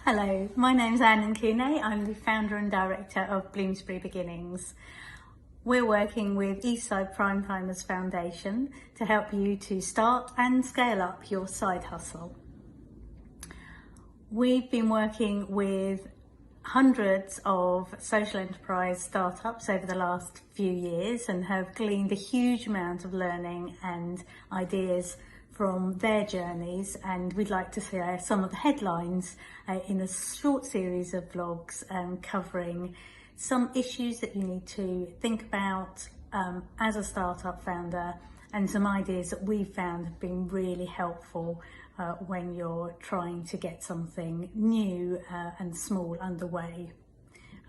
Hello, my name's Anne Cooney. I'm the founder and director of Bloomsbury Beginnings. We're working with Eastside Primetimers Foundation to help you to start and scale up your side hustle. We've been working with hundreds of social enterprise startups over the last few years and have gleaned a huge amount of learning and ideas from their journeys, and we'd like to share some of the headlines in a short series of vlogs covering some issues that you need to think about as a startup founder, and some ideas that we've found have been really helpful when you're trying to get something new and small underway,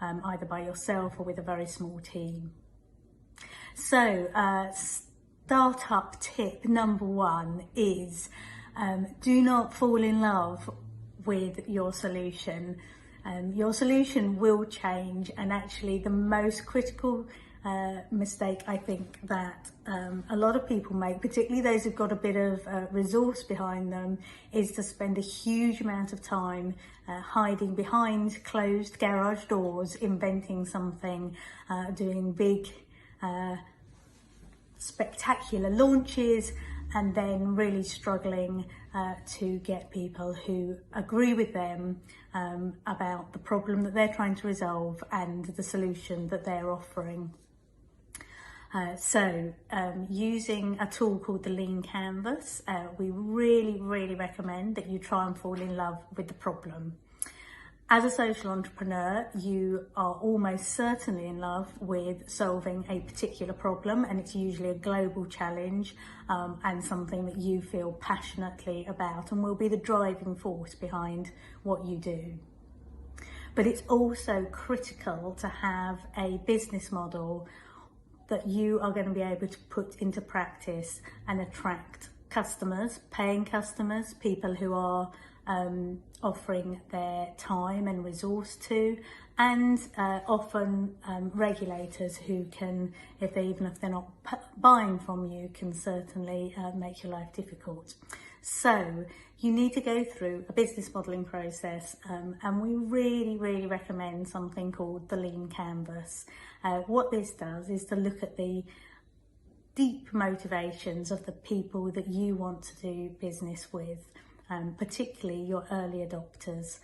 either by yourself or with a very small team. So startup tip number one is do not fall in love with your solution. Your solution will change, and actually the most critical mistake I think that a lot of people make, particularly those who've got a bit of resource behind them, is to spend a huge amount of time hiding behind closed garage doors, inventing something, doing big spectacular launches, and then really struggling to get people who agree with them about the problem that they're trying to resolve and the solution that they're offering. Using a tool called the Lean Canvas, we really recommend that you try and fall in love with the problem. As a social entrepreneur, you are almost certainly in love with solving a particular problem, and it's usually a global challenge and something that you feel passionately about and will be the driving force behind what you do. But it's also critical to have a business model that you are going to be able to put into practice and attract customers, paying customers, people who are offering their time and resource to, and often regulators who can, even if they're not buying from you, can certainly make your life difficult. So you need to go through a business modelling process, and we really recommend something called the Lean Canvas. What this does is to look at the deep motivations of the people that you want to do business with, particularly your early adopters,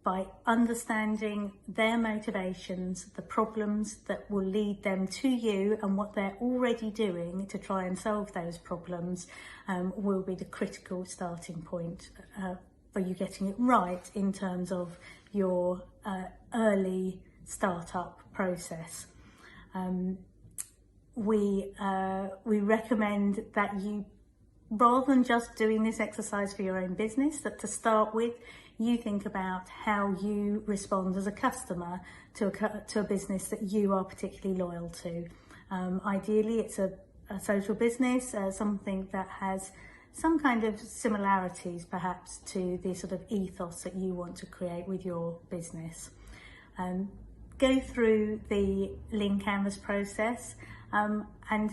by understanding their motivations, the problems that will lead them to you, and what they're already doing to try and solve those problems will be the critical starting point for you getting it right in terms of your early startup process. We recommend that you, rather than just doing this exercise for your own business, that to start with, you think about how you respond as a customer to a business that you are particularly loyal to. Ideally, it's a social business, something that has some kind of similarities perhaps to the sort of ethos that you want to create with your business. Go through the Lean Canvas process, and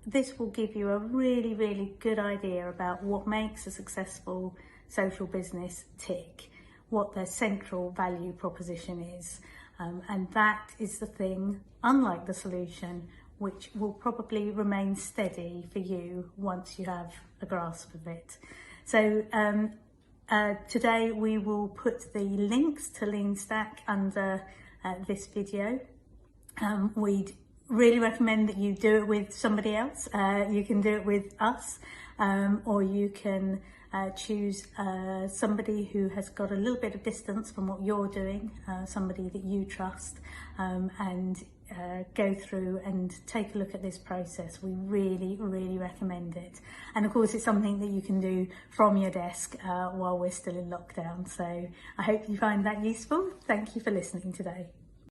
this will give you a really good idea about what makes a successful social business tick, what their central value proposition is, and that is the thing, unlike the solution, which will probably remain steady for you once you have a grasp of it. So today we will put the links to Lean Stack under this video. We'd really recommend that you do it with somebody else. You can do it with us, or you can choose somebody who has got a little bit of distance from what you're doing, somebody that you trust, and go through and take a look at this process. We really recommend it. And of course, it's something that you can do from your desk while we're still in lockdown. So I hope you find that useful. Thank you for listening today.